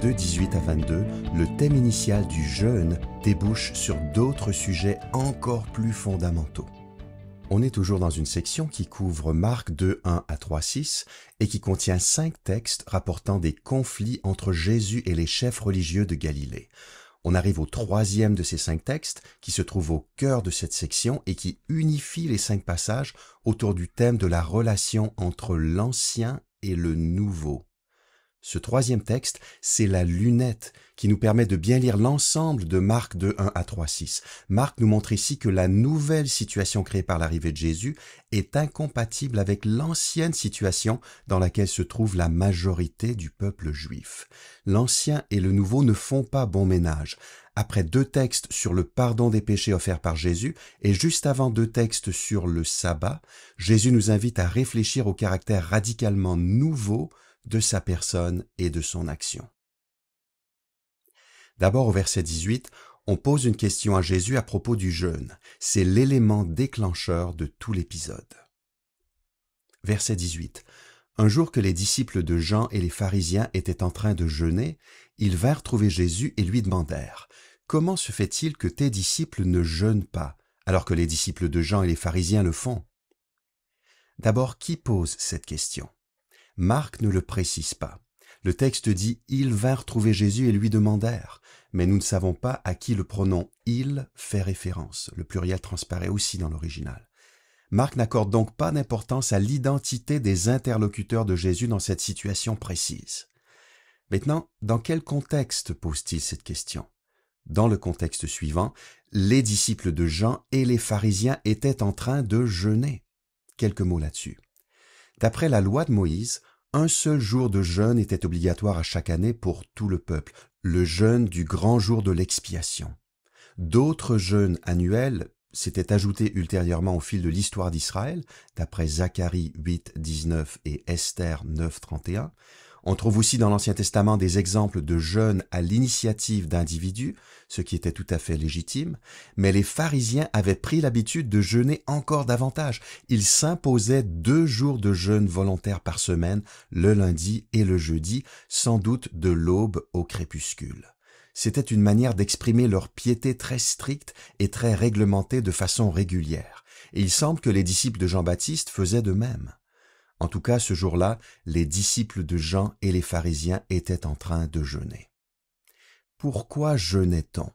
2, 18 à 22, le thème initial du jeûne débouche sur d'autres sujets encore plus fondamentaux. On est toujours dans une section qui couvre Marc 2, 1 à 3, 6 et qui contient 5 textes rapportant des conflits entre Jésus et les chefs religieux de Galilée. On arrive au troisième de ces 5 textes qui se trouve au cœur de cette section et qui unifie les 5 passages autour du thème de la relation entre l'ancien et le nouveau. Ce troisième texte, c'est la lunette qui nous permet de bien lire l'ensemble de Marc 2, 1 à 3, 6. Marc nous montre ici que la nouvelle situation créée par l'arrivée de Jésus est incompatible avec l'ancienne situation dans laquelle se trouve la majorité du peuple juif. L'ancien et le nouveau ne font pas bon ménage. Après 2 textes sur le pardon des péchés offerts par Jésus et juste avant 2 textes sur le sabbat, Jésus nous invite à réfléchir au caractère radicalement nouveau de sa personne et de son action. D'abord, au verset 18, on pose une question à Jésus à propos du jeûne. C'est l'élément déclencheur de tout l'épisode. Verset 18. Un jour que les disciples de Jean et les pharisiens étaient en train de jeûner, ils vinrent trouver Jésus et lui demandèrent « Comment se fait-il que tes disciples ne jeûnent pas, alors que les disciples de Jean et les pharisiens le font ?» D'abord, qui pose cette question ? Marc ne le précise pas. Le texte dit « Ils vinrent trouver Jésus et lui demandèrent », mais nous ne savons pas à qui le pronom « il » fait référence. Le pluriel transparaît aussi dans l'original. Marc n'accorde donc pas d'importance à l'identité des interlocuteurs de Jésus dans cette situation précise. Maintenant, dans quel contexte pose-t-il cette question ? Dans le contexte suivant, les disciples de Jean et les pharisiens étaient en train de jeûner. Quelques mots là-dessus. D'après la loi de Moïse, un seul jour de jeûne était obligatoire à chaque année pour tout le peuple, le jeûne du grand jour de l'expiation. D'autres jeûnes annuels s'étaient ajoutés ultérieurement au fil de l'histoire d'Israël, d'après Zacharie 8, 19 et Esther 9, 31. On trouve aussi dans l'Ancien Testament des exemples de jeûnes à l'initiative d'individus, ce qui était tout à fait légitime, mais les pharisiens avaient pris l'habitude de jeûner encore davantage. Ils s'imposaient 2 jours de jeûne volontaire par semaine, le lundi et le jeudi, sans doute de l'aube au crépuscule. C'était une manière d'exprimer leur piété très stricte et très réglementée de façon régulière. Et il semble que les disciples de Jean-Baptiste faisaient de même. En tout cas, ce jour-là, les disciples de Jean et les pharisiens étaient en train de jeûner. Pourquoi jeûnait-on ?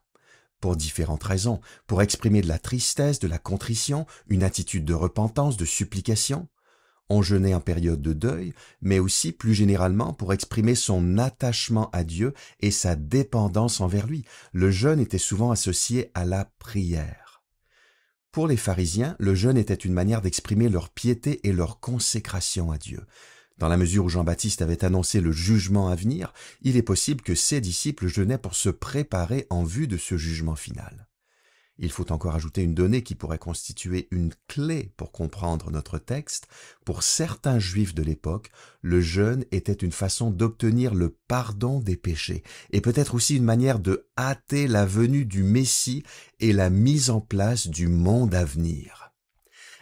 Pour différentes raisons. Pour exprimer de la tristesse, de la contrition, une attitude de repentance, de supplication. On jeûnait en période de deuil, mais aussi plus généralement pour exprimer son attachement à Dieu et sa dépendance envers lui. Le jeûne était souvent associé à la prière. Pour les pharisiens, le jeûne était une manière d'exprimer leur piété et leur consécration à Dieu. Dans la mesure où Jean-Baptiste avait annoncé le jugement à venir, il est possible que ses disciples jeûnaient pour se préparer en vue de ce jugement final. Il faut encore ajouter une donnée qui pourrait constituer une clé pour comprendre notre texte. Pour certains Juifs de l'époque, le jeûne était une façon d'obtenir le pardon des péchés et peut-être aussi une manière de hâter la venue du Messie et la mise en place du monde à venir.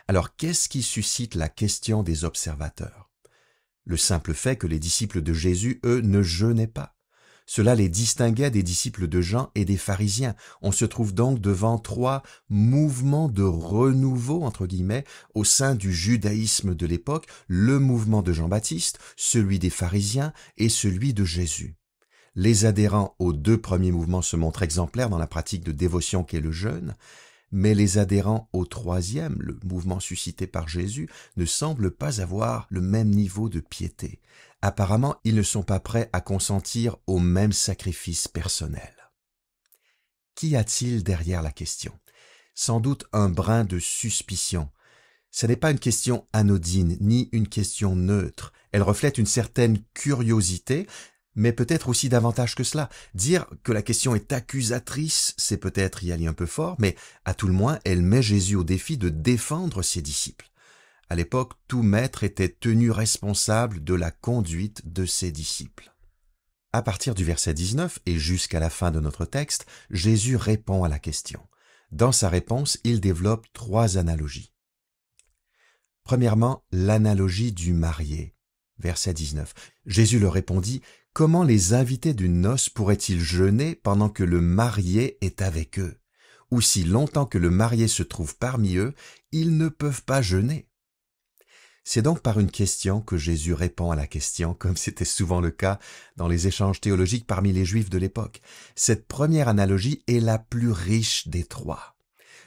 Alors, qu'est-ce qui suscite la question des observateurs ? Le simple fait que les disciples de Jésus, eux, ne jeûnaient pas. Cela les distinguait des disciples de Jean et des pharisiens. On se trouve donc devant 3 mouvements de renouveau, entre guillemets, au sein du judaïsme de l'époque, le mouvement de Jean-Baptiste, celui des pharisiens et celui de Jésus. Les adhérents aux 2 premiers mouvements se montrent exemplaires dans la pratique de dévotion qu'est le jeûne, mais les adhérents au 3e, le mouvement suscité par Jésus, ne semblent pas avoir le même niveau de piété. Apparemment, ils ne sont pas prêts à consentir au même sacrifice personnel. Qu'y a-t-il derrière la question ? Sans doute un brin de suspicion. Ce n'est pas une question anodine, ni une question neutre. Elle reflète une certaine curiosité, mais peut-être aussi davantage que cela. Dire que la question est accusatrice, c'est peut-être y aller un peu fort, mais à tout le moins, elle met Jésus au défi de défendre ses disciples. À l'époque, tout maître était tenu responsable de la conduite de ses disciples. À partir du verset 19 et jusqu'à la fin de notre texte, Jésus répond à la question. Dans sa réponse, il développe 3 analogies. Premièrement, l'analogie du marié. Verset 19. Jésus leur répondit « Comment les invités d'une noce pourraient-ils jeûner pendant que le marié est avec eux? Ou si longtemps que le marié se trouve parmi eux, ils ne peuvent pas jeûner. C'est donc par une question que Jésus répond à la question, comme c'était souvent le cas dans les échanges théologiques parmi les Juifs de l'époque. Cette première analogie est la plus riche des trois.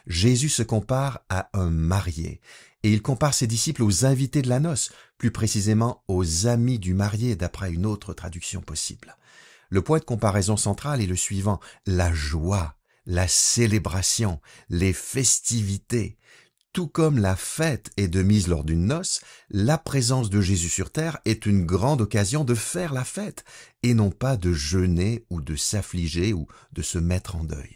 Jésus se compare à un marié, et il compare ses disciples aux invités de la noce, plus précisément aux amis du marié, d'après une autre traduction possible. Le point de comparaison central est le suivant: la joie, la célébration, les festivités. Tout comme la fête est de mise lors d'une noce, la présence de Jésus sur terre est une grande occasion de faire la fête, et non pas de jeûner ou de s'affliger ou de se mettre en deuil.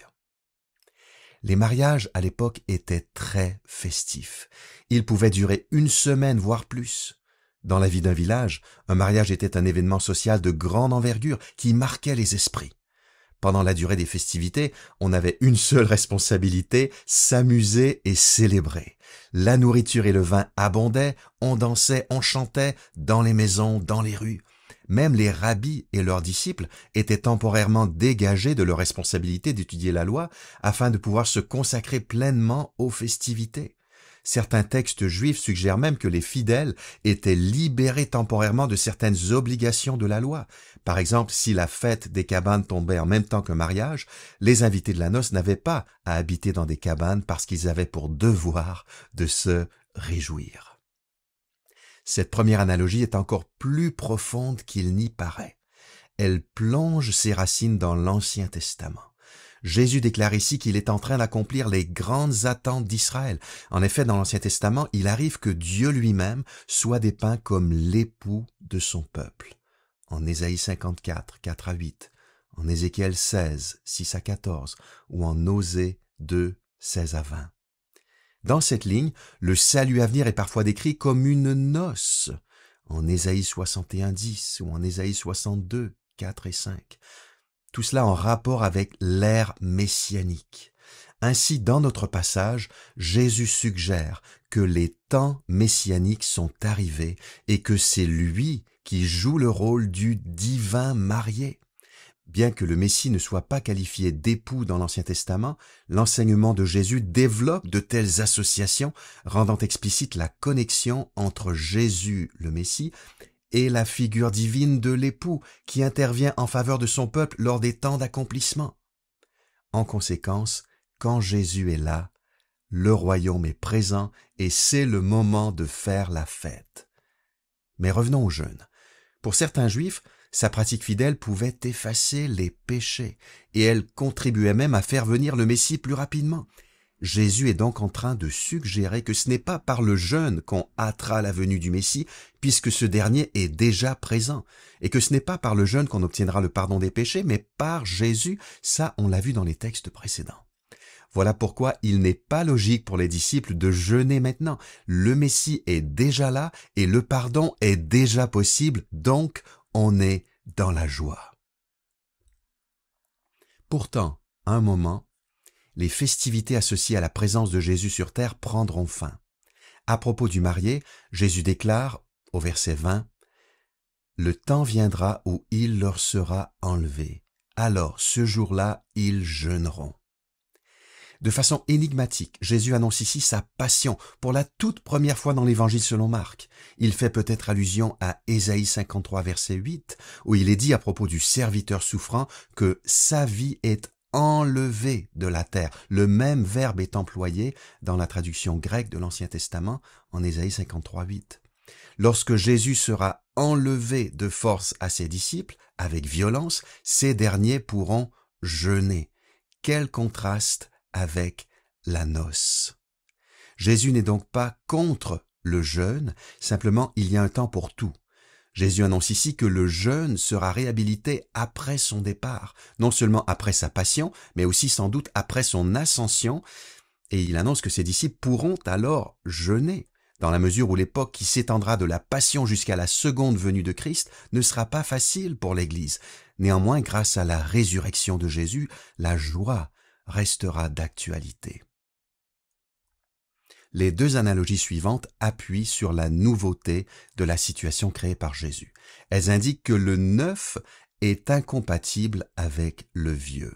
Les mariages à l'époque étaient très festifs. Ils pouvaient durer une semaine, voire plus. Dans la vie d'un village, un mariage était un événement social de grande envergure qui marquait les esprits. Pendant la durée des festivités, on avait une seule responsabilité: s'amuser et célébrer. La nourriture et le vin abondaient, on dansait, on chantait, dans les maisons, dans les rues. Même les rabbis et leurs disciples étaient temporairement dégagés de leur responsabilité d'étudier la loi afin de pouvoir se consacrer pleinement aux festivités. Certains textes juifs suggèrent même que les fidèles étaient libérés temporairement de certaines obligations de la loi. Par exemple, si la fête des cabanes tombait en même temps qu'un mariage, les invités de la noce n'avaient pas à habiter dans des cabanes parce qu'ils avaient pour devoir de se réjouir. Cette première analogie est encore plus profonde qu'il n'y paraît. Elle plonge ses racines dans l'Ancien Testament. Jésus déclare ici qu'il est en train d'accomplir les grandes attentes d'Israël. En effet, dans l'Ancien Testament, il arrive que Dieu lui-même soit dépeint comme l'époux de son peuple. En Ésaïe 54, 4 à 8, en Ézéchiel 16, 6 à 14, ou en Osée 2, 16 à 20. Dans cette ligne, le salut à venir est parfois décrit comme une noce, en Ésaïe 61, 10 ou en Ésaïe 62, 4 et 5. Tout cela en rapport avec l'ère messianique. Ainsi, dans notre passage, Jésus suggère que les temps messianiques sont arrivés et que c'est lui qui joue le rôle du divin marié. Bien que le Messie ne soit pas qualifié d'époux dans l'Ancien Testament, l'enseignement de Jésus développe de telles associations, rendant explicite la connexion entre Jésus, le Messie, et la figure divine de l'époux qui intervient en faveur de son peuple lors des temps d'accomplissement. En conséquence, quand Jésus est là, le royaume est présent et c'est le moment de faire la fête. Mais revenons au jeûne. Pour certains Juifs, sa pratique fidèle pouvait effacer les péchés et elle contribuait même à faire venir le Messie plus rapidement. Jésus est donc en train de suggérer que ce n'est pas par le jeûne qu'on hâtera la venue du Messie, puisque ce dernier est déjà présent, et que ce n'est pas par le jeûne qu'on obtiendra le pardon des péchés, mais par Jésus. Ça, on l'a vu dans les textes précédents. Voilà pourquoi il n'est pas logique pour les disciples de jeûner maintenant. Le Messie est déjà là et le pardon est déjà possible, donc on est dans la joie. Pourtant, à un moment, les festivités associées à la présence de Jésus sur terre prendront fin. À propos du marié, Jésus déclare, au verset 20, « Le temps viendra où il leur sera enlevé. Alors, ce jour-là, ils jeûneront. » De façon énigmatique, Jésus annonce ici sa passion pour la toute première fois dans l'Évangile selon Marc. Il fait peut-être allusion à Ésaïe 53, verset 8, où il est dit à propos du serviteur souffrant que sa vie est enlevé de la terre. Le même verbe est employé dans la traduction grecque de l'Ancien Testament en Ésaïe 53, 8. Lorsque Jésus sera enlevé de force à ses disciples, avec violence, ces derniers pourront jeûner. Quel contraste avec la noce. Jésus n'est donc pas contre le jeûne, simplement il y a un temps pour tout. Jésus annonce ici que le jeûne sera réhabilité après son départ, non seulement après sa passion, mais aussi sans doute après son ascension, et il annonce que ses disciples pourront alors jeûner, dans la mesure où l'époque qui s'étendra de la passion jusqu'à la seconde venue de Christ ne sera pas facile pour l'Église. Néanmoins, grâce à la résurrection de Jésus, la joie restera d'actualité. Les deux analogies suivantes appuient sur la nouveauté de la situation créée par Jésus. Elles indiquent que le neuf est incompatible avec le vieux.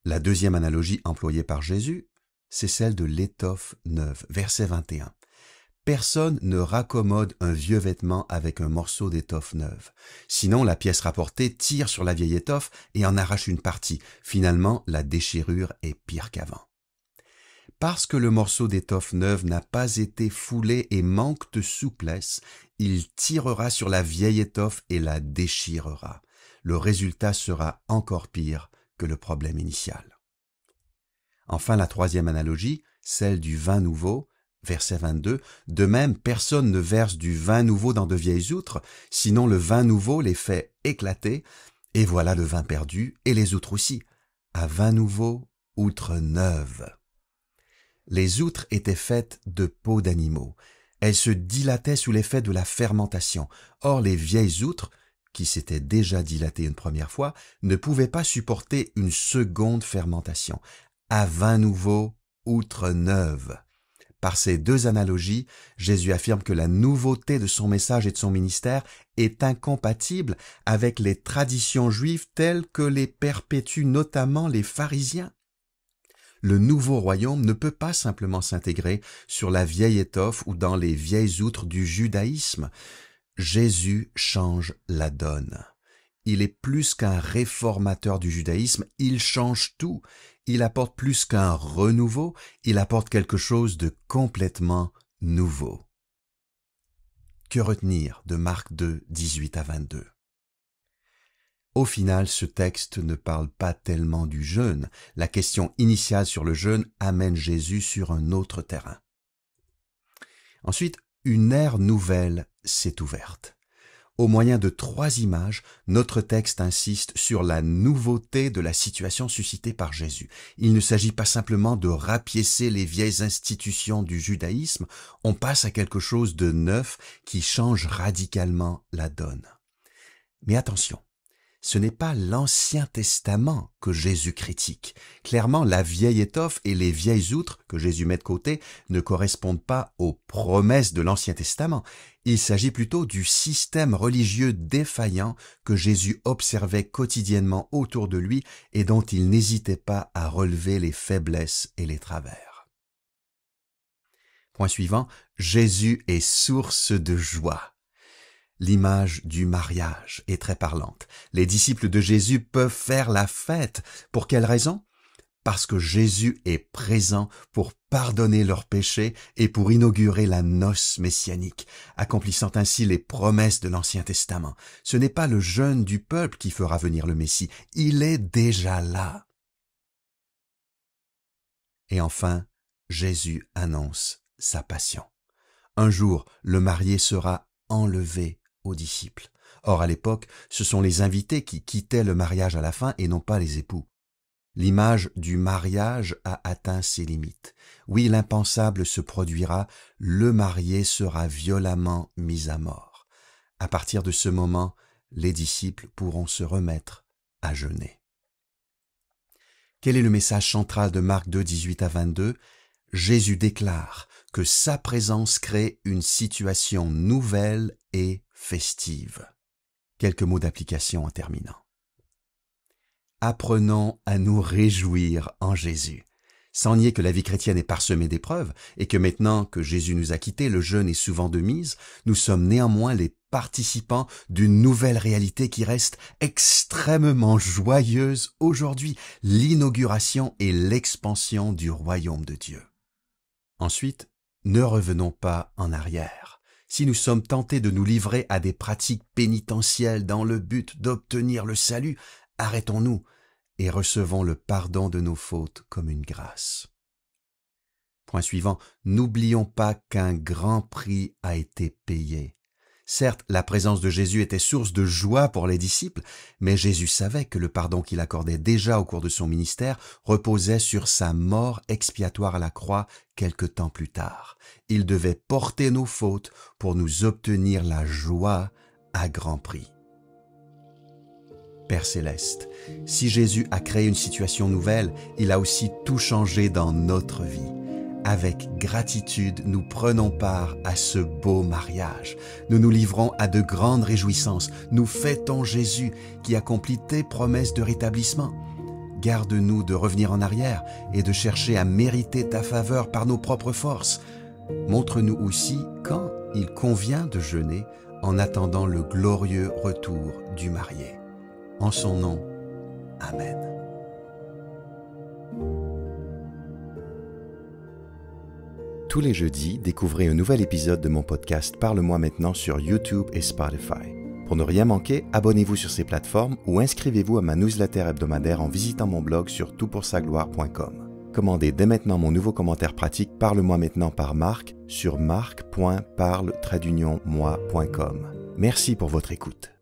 La deuxième analogie employée par Jésus, c'est celle de l'étoffe neuve, verset 21. Personne ne raccommode un vieux vêtement avec un morceau d'étoffe neuve. Sinon, la pièce rapportée tire sur la vieille étoffe et en arrache une partie. Finalement, la déchirure est pire qu'avant. Parce que le morceau d'étoffe neuve n'a pas été foulé et manque de souplesse, il tirera sur la vieille étoffe et la déchirera. Le résultat sera encore pire que le problème initial. Enfin, la troisième analogie, celle du vin nouveau, verset 22, de même, personne ne verse du vin nouveau dans de vieilles outres, sinon le vin nouveau les fait éclater, et voilà le vin perdu, et les outres aussi. À vin nouveau, outre neuve. Les outres étaient faites de peaux d'animaux. Elles se dilataient sous l'effet de la fermentation. Or, les vieilles outres, qui s'étaient déjà dilatées une première fois, ne pouvaient pas supporter une seconde fermentation. À vin nouveau, outre neuve. Par ces deux analogies, Jésus affirme que la nouveauté de son message et de son ministère est incompatible avec les traditions juives telles que les perpétuent notamment les pharisiens. Le nouveau royaume ne peut pas simplement s'intégrer sur la vieille étoffe ou dans les vieilles outres du judaïsme. Jésus change la donne. Il est plus qu'un réformateur du judaïsme, il change tout. Il apporte plus qu'un renouveau, il apporte quelque chose de complètement nouveau. Que retenir de Marc 2, 18 à 22? Au final, ce texte ne parle pas tellement du jeûne. La question initiale sur le jeûne amène Jésus sur un autre terrain. Ensuite, une ère nouvelle s'est ouverte. Au moyen de 3 images, notre texte insiste sur la nouveauté de la situation suscitée par Jésus. Il ne s'agit pas simplement de rapiécer les vieilles institutions du judaïsme, on passe à quelque chose de neuf qui change radicalement la donne. Mais attention, ce n'est pas l'Ancien Testament que Jésus critique. Clairement, la vieille étoffe et les vieilles outres que Jésus met de côté ne correspondent pas aux promesses de l'Ancien Testament. Il s'agit plutôt du système religieux défaillant que Jésus observait quotidiennement autour de lui et dont il n'hésitait pas à relever les faiblesses et les travers. Point suivant, Jésus est source de joie. L'image du mariage est très parlante. Les disciples de Jésus peuvent faire la fête. Pour quelle raison? Parce que Jésus est présent pour pardonner leurs péchés et pour inaugurer la noce messianique, accomplissant ainsi les promesses de l'Ancien Testament. Ce n'est pas le jeûne du peuple qui fera venir le Messie, il est déjà là. Et enfin, Jésus annonce sa passion. Un jour, le marié sera enlevé aux disciples. Or, à l'époque, ce sont les invités qui quittaient le mariage à la fin et non pas les époux. L'image du mariage a atteint ses limites. Oui, l'impensable se produira, le marié sera violemment mis à mort. À partir de ce moment, les disciples pourront se remettre à jeûner. Quel est le message central de Marc 2, 18 à 22? Jésus déclare que sa présence crée une situation nouvelle et festive. Quelques mots d'application en terminant. Apprenons à nous réjouir en Jésus. Sans nier que la vie chrétienne est parsemée d'épreuves et que maintenant que Jésus nous a quittés, le jeûne est souvent de mise, nous sommes néanmoins les participants d'une nouvelle réalité qui reste extrêmement joyeuse aujourd'hui, l'inauguration et l'expansion du royaume de Dieu. Ensuite, ne revenons pas en arrière. Si nous sommes tentés de nous livrer à des pratiques pénitentielles dans le but d'obtenir le salut, arrêtons-nous et recevons le pardon de nos fautes comme une grâce. Point suivant, n'oublions pas qu'un grand prix a été payé. Certes, la présence de Jésus était source de joie pour les disciples, mais Jésus savait que le pardon qu'il accordait déjà au cours de son ministère reposait sur sa mort expiatoire à la croix quelque temps plus tard. Il devait porter nos fautes pour nous obtenir la joie à grand prix. Père céleste, si Jésus a créé une situation nouvelle, il a aussi tout changé dans notre vie. Avec gratitude, nous prenons part à ce beau mariage. Nous nous livrons à de grandes réjouissances. Nous fêtons Jésus qui accomplit tes promesses de rétablissement. Garde-nous de revenir en arrière et de chercher à mériter ta faveur par nos propres forces. Montre-nous aussi quand il convient de jeûner en attendant le glorieux retour du marié. En son nom, Amen. Tous les jeudis, découvrez un nouvel épisode de mon podcast Parle-moi maintenant sur YouTube et Spotify. Pour ne rien manquer, abonnez-vous sur ces plateformes ou inscrivez-vous à ma newsletter hebdomadaire en visitant mon blog sur toutpoursagloire.com. Commandez dès maintenant mon nouveau commentaire pratique Parle-moi maintenant par Marc sur marc.parle-moi.com. Merci pour votre écoute.